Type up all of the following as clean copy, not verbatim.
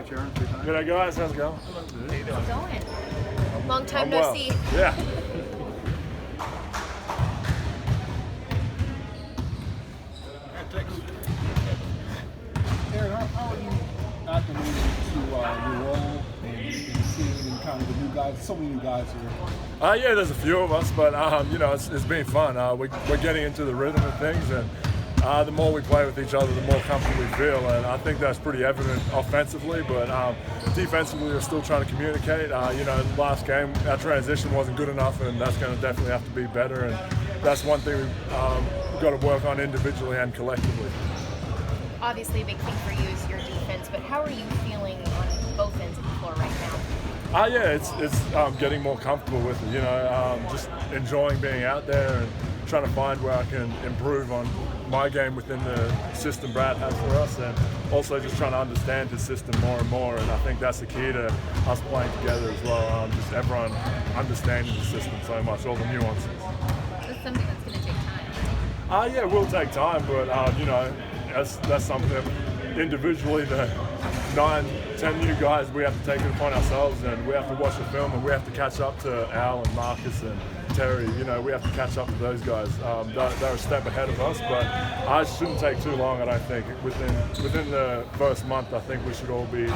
Coach Aaron, 3 times. G'day guys, how's it going? How's it going? Long time no well. see. Yeah. Aaron, how are you acclimated to your role and seeing kind of the new guys, so many new guys here? Yeah, there's a few of us, but you know, it's been fun. We're getting into the rhythm of things, and the more we play with each other, the more comfortable we feel, and I think that's pretty evident offensively, but defensively we're still trying to communicate. You know, in the last game, our transition wasn't good enough, and that's going to definitely have to be better, and that's one thing we've got to work on individually and collectively. Obviously, a big thing for you is your defense, but how are you feeling on both ends of the floor right now? Yeah, it's getting more comfortable with it, you know, just enjoying being out there and trying to find where I can improve on my game within the system Brad has for us, and also just trying to understand his system more and more, and I think that's the key to us playing together as well, just everyone understanding the system so much, all the nuances. That's something that's going to take time. Yeah, it will take time, but you know, that's something that individually the 9-10 new guys, we have to take it upon ourselves, and we have to watch the film, and we have to catch up to Al and Marcus and Terry. You know, we have to catch up to those guys. They're a step ahead of us, but it shouldn't take too long. I don't think within the first month, I think we should all be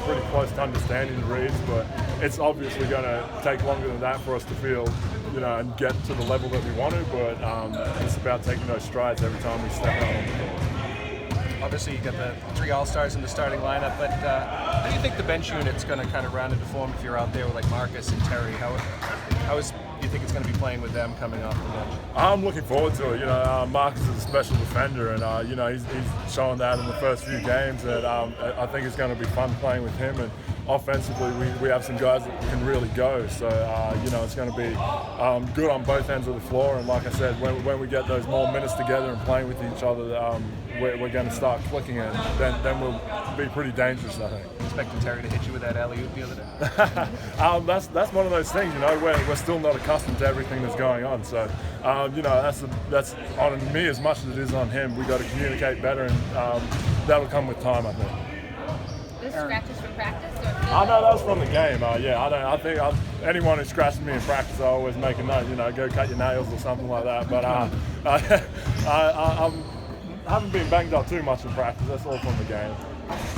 pretty close to understanding the reads. But it's obviously going to take longer than that for us to feel, you know, and get to the level that we want to. But it's about taking those strides every time we step out on the court. Obviously, you got the 3 All-Stars in the starting lineup, but how do you think the bench unit's going to kind of round into form if you're out there with like Marcus and Terry? How do you think it's going to be playing with them coming off the bench? I'm looking forward to it. You know, Marcus is a special defender, and you know, he's shown that in the first few games. And I think it's going to be fun playing with him. And offensively, we have some guys that can really go. So you know, it's going to be good on both ends of the floor. And like I said, when we get those more minutes together and playing with each other, we're going to start clicking, and then we'll be pretty dangerous, I think. Expecting Terry to hit you with that alley-oop the other day? That's one of those things, you know, we're still not accustomed to everything that's going on. So, you know, that's on me as much as it is on him. We got to communicate better, and that'll come with time, I think. This scratches from practice? I know that was from the game. Yeah, I think anyone who scratches me in practice, I always make a note. You know, go cut your nails or something like that. But I haven't been banged up too much in practice. That's all from the game.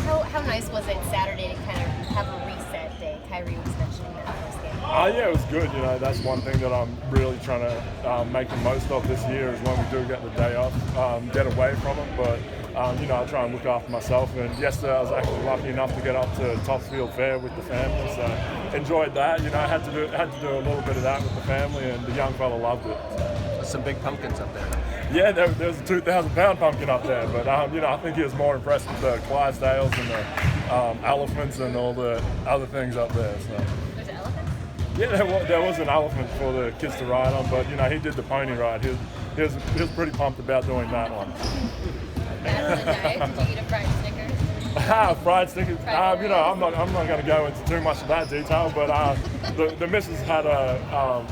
How nice was it Saturday to kind of have a reset day? Kyrie was mentioning that first game. Yeah, it was good. You know, that's one thing that I'm really trying to make the most of this year is when we do get the day off, get away from it. But you know, I try and look after myself. And yesterday I was actually lucky enough to get up to Topsfield Fair with the family, so enjoyed that. You know, I had to do a little bit of that with the family, and the young fella loved it. There's some big pumpkins up there. Yeah, there's a 2,000-pound pumpkin up there, but you know, I think he was more impressed with the Clydesdales and the elephants and all the other things up there. So. There's an elephant? Yeah, there was an elephant for the kids to ride on, but you know, he did the pony ride. He was pretty pumped about doing that one. Bad on the diet? Did you eat a fried Snickers? Fried Snickers. You know, I'm not going to go into too much of that detail, but the missus had a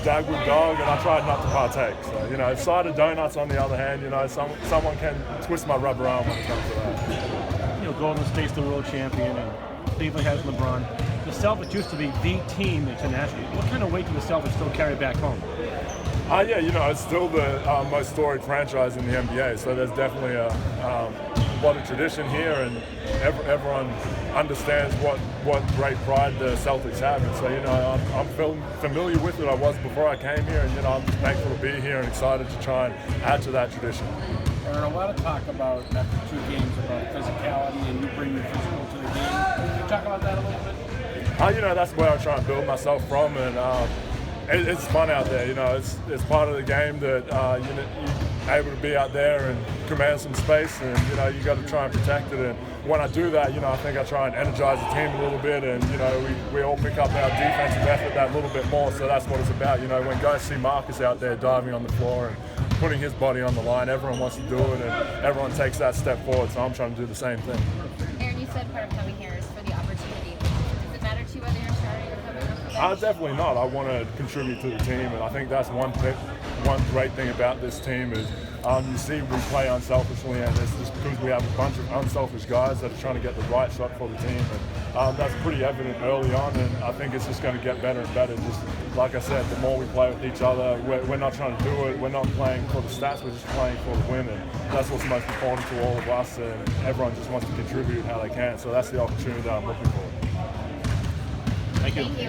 Dagwood dog, and I tried not to partake. So, you know, cider donuts on the other hand, you know, someone can twist my rubber arm when it comes to that. You know, Golden State's the world champion, and Cleveland has LeBron. The Celtics used to be the team internationally. What kind of weight do the Celtics still carry back home? Yeah, you know, it's still the most storied franchise in the NBA, so there's definitely a lot of tradition here, and everyone understands what great pride the Celtics have. And so, you know, I'm familiar with it. I was before I came here, and, you know, I'm thankful to be here and excited to try and add to that tradition. Aaron, a lot of talk about, after 2 games, about physicality, and you bring the physical to the game. Can you talk about that a little bit? You know, that's where I try and build myself from, and it's fun out there. You know, it's part of the game that you're able to be out there and command some space, and you know, you got to try and protect it. And when I do that, you know, I think I try and energize the team a little bit, and you know, we all pick up our defensive effort that little bit more. So that's what it's about. You know, when guys see Marcus out there diving on the floor and putting his body on the line, everyone wants to do it, and everyone takes that step forward. So I'm trying to do the same thing. Aaron, you said part of coming here is for the opportunity. Does it matter to you whether you're starting or coming off the bench? Definitely not. I want to contribute to the team, and I think that's one great thing about this team is You see we play unselfishly, and it's just because we have a bunch of unselfish guys that are trying to get the right shot for the team. And that's pretty evident early on, and I think it's just going to get better and better. Just like I said, the more we play with each other, we're not trying to do it. We're not playing for the stats. We're just playing for the win, and that's what's most important to all of us. And everyone just wants to contribute how they can. So that's the opportunity that I'm looking for. Thank you. Thank you.